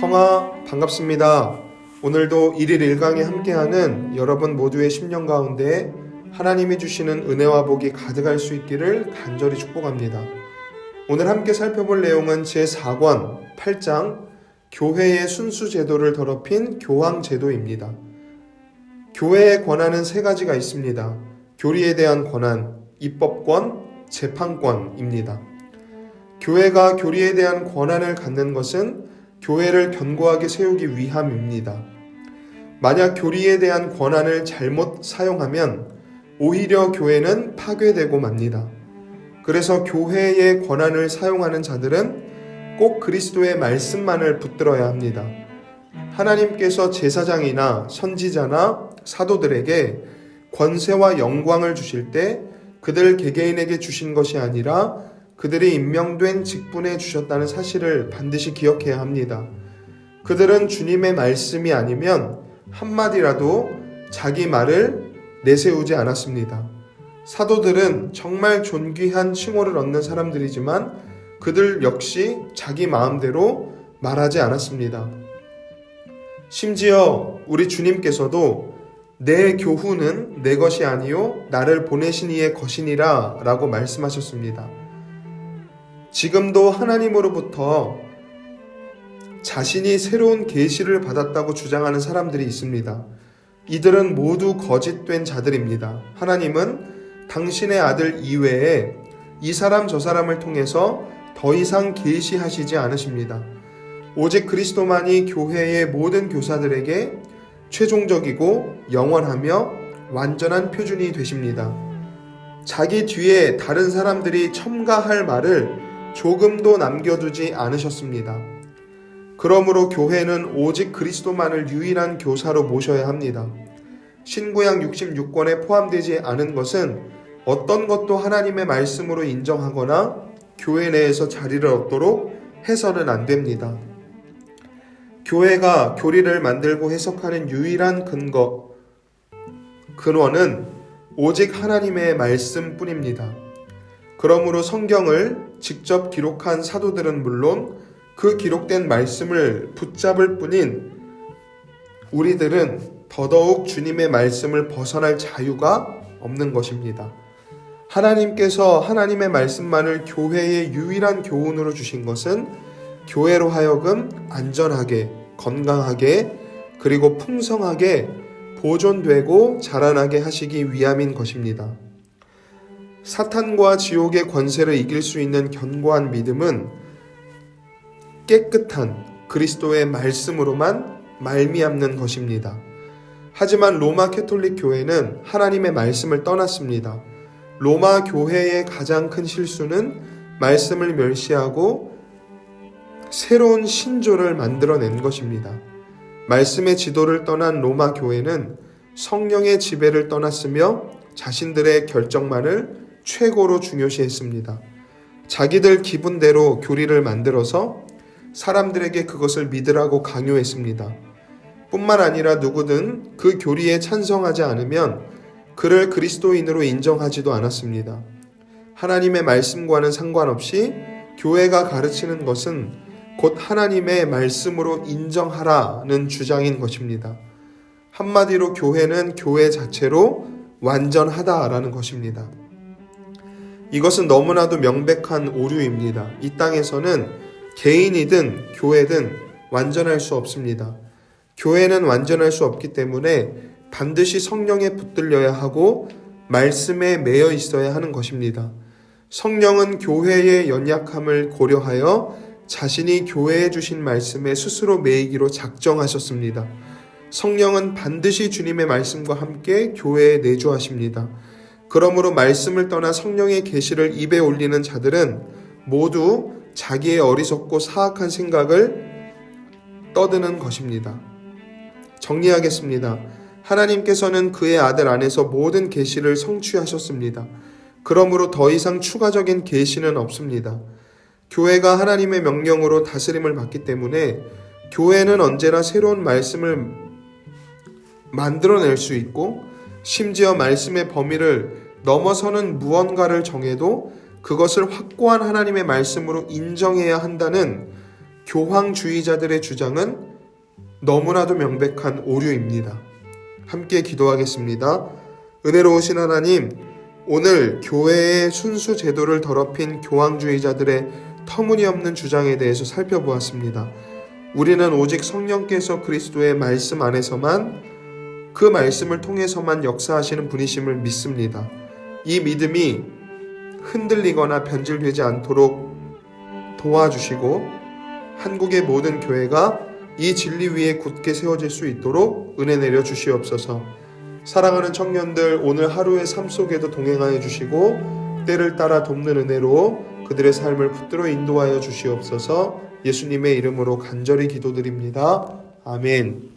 성아 반갑습니다. 오늘도 1일 1강에 함께하는 여러분 모두의 심령 가운데 하나님이 주시는 은혜와 복이 가득할 수 있기를 간절히 축복합니다. 오늘 함께 살펴볼 내용은 제4권 8장 교회의 순수 제도를 더럽힌 교황 제도입니다. 교회의 권한은 세 가지가 있습니다. 교리에 대한 권한, 입법권, 재판권입니다. 교회가 교리에 대한 권한을 갖는 것은 교회를 견고하게 세우기 위함입니다. 만약 교리에 대한 권한을 잘못 사용하면 오히려 교회는 파괴되고 맙니다. 그래서 교회의 권한을 사용하는 자들은 꼭 그리스도의 말씀만을 붙들어야 합니다. 하나님께서 제사장이나 선지자나 사도들에게 권세와 영광을 주실 때 그들 개개인에게 주신 것이 아니라 그들이 임명된 직분에 주셨다는 사실을 반드시 기억해야 합니다. 그들은 주님의 말씀이 아니면 한마디라도 자기 말을 내세우지 않았습니다. 사도들은 정말 존귀한 칭호를 얻는 사람들이지만 그들 역시 자기 마음대로 말하지 않았습니다. 심지어 우리 주님께서도 내 교훈은 내 것이 아니요 나를 보내신 이의 것이니라 라고 말씀하셨습니다. 지금도 하나님으로부터 자신이 새로운 계시를 받았다고 주장하는 사람들이 있습니다. 이들은 모두 거짓된 자들입니다. 하나님은 당신의 아들 이외에 이 사람 저 사람을 통해서 더 이상 계시하시지 않으십니다. 오직 그리스도만이 교회의 모든 교사들에게 최종적이고 영원하며 완전한 표준이 되십니다. 자기 뒤에 다른 사람들이 첨가할 말을 조금도 남겨두지 않으셨습니다. 그러므로 교회는 오직 그리스도만을 유일한 교사로 모셔야 합니다. 신구약 66권에 포함되지 않은 것은 어떤 것도 하나님의 말씀으로 인정하거나 교회 내에서 자리를 얻도록 해서는 안 됩니다. 교회가 교리를 만들고 해석하는 유일한 근원은 오직 하나님의 말씀뿐입니다. 그러므로 성경을 직접 기록한 사도들은 물론 그 기록된 말씀을 붙잡을 뿐인 우리들은 더더욱 주님의 말씀을 벗어날 자유가 없는 것입니다. 하나님께서 하나님의 말씀만을 교회의 유일한 교훈으로 주신 것은 교회로 하여금 안전하게, 건강하게, 그리고 풍성하게 보존되고 자라나게 하시기 위함인 것입니다. 사탄과 지옥의 권세를 이길 수 있는 견고한 믿음은 깨끗한 그리스도의 말씀으로만 말미암는 것입니다. 하지만 로마 캐톨릭 교회는 하나님의 말씀을 떠났습니다. 로마 교회의 가장 큰 실수는 말씀을 멸시하고 새로운 신조를 만들어낸 것입니다. 말씀의 지도를 떠난 로마 교회는 성령의 지배를 떠났으며 자신들의 결정만을 최고로 중요시했습니다. 자기들 기분대로 교리를 만들어서 사람들에게 그것을 믿으라고 강요했습니다. 뿐만 아니라 누구든 그 교리에 찬성하지 않으면 그를 그리스도인으로 인정하지도 않았습니다. 하나님의 말씀과는 상관없이 교회가 가르치는 것은 곧 하나님의 말씀으로 인정하라는 주장인 것입니다. 한마디로 교회는 교회 자체로 완전하다라는 것입니다. 이것은 너무나도 명백한 오류입니다. 이 땅에서는 개인이든 교회든 완전할 수 없습니다. 교회는 완전할 수 없기 때문에 반드시 성령에 붙들려야 하고 말씀에 매여 있어야 하는 것입니다. 성령은 교회의 연약함을 고려하여 자신이 교회에 주신 말씀에 스스로 매이기로 작정하셨습니다. 성령은 반드시 주님의 말씀과 함께 교회에 내주하십니다. 그러므로 말씀을 떠나 성령의 계시를 입에 올리는 자들은 모두 자기의 어리석고 사악한 생각을 떠드는 것입니다. 정리하겠습니다. 하나님께서는 그의 아들 안에서 모든 계시를 성취하셨습니다. 그러므로 더 이상 추가적인 계시는 없습니다. 교회가 하나님의 명령으로 다스림을 받기 때문에 교회는 언제나 새로운 말씀을 만들어낼 수 있고 심지어 말씀의 범위를 넘어서는 무언가를 정해도 그것을 확고한 하나님의 말씀으로 인정해야 한다는 교황주의자들의 주장은 너무나도 명백한 오류입니다. 함께 기도하겠습니다. 은혜로우신 하나님, 오늘 교회의 순수 제도를 더럽힌 교황주의자들의 터무니없는 주장에 대해서 살펴보았습니다. 우리는 오직 성령께서 그리스도의 말씀 안에서만, 그 말씀을 통해서만 역사하시는 분이심을 믿습니다. 이 믿음이 흔들리거나 변질되지 않도록 도와주시고 한국의 모든 교회가 이 진리 위에 굳게 세워질 수 있도록 은혜 내려 주시옵소서. 사랑하는 청년들, 오늘 하루의 삶 속에도 동행하여 주시고 때를 따라 돕는 은혜로 그들의 삶을 붙들어 인도하여 주시옵소서. 예수님의 이름으로 간절히 기도드립니다. 아멘.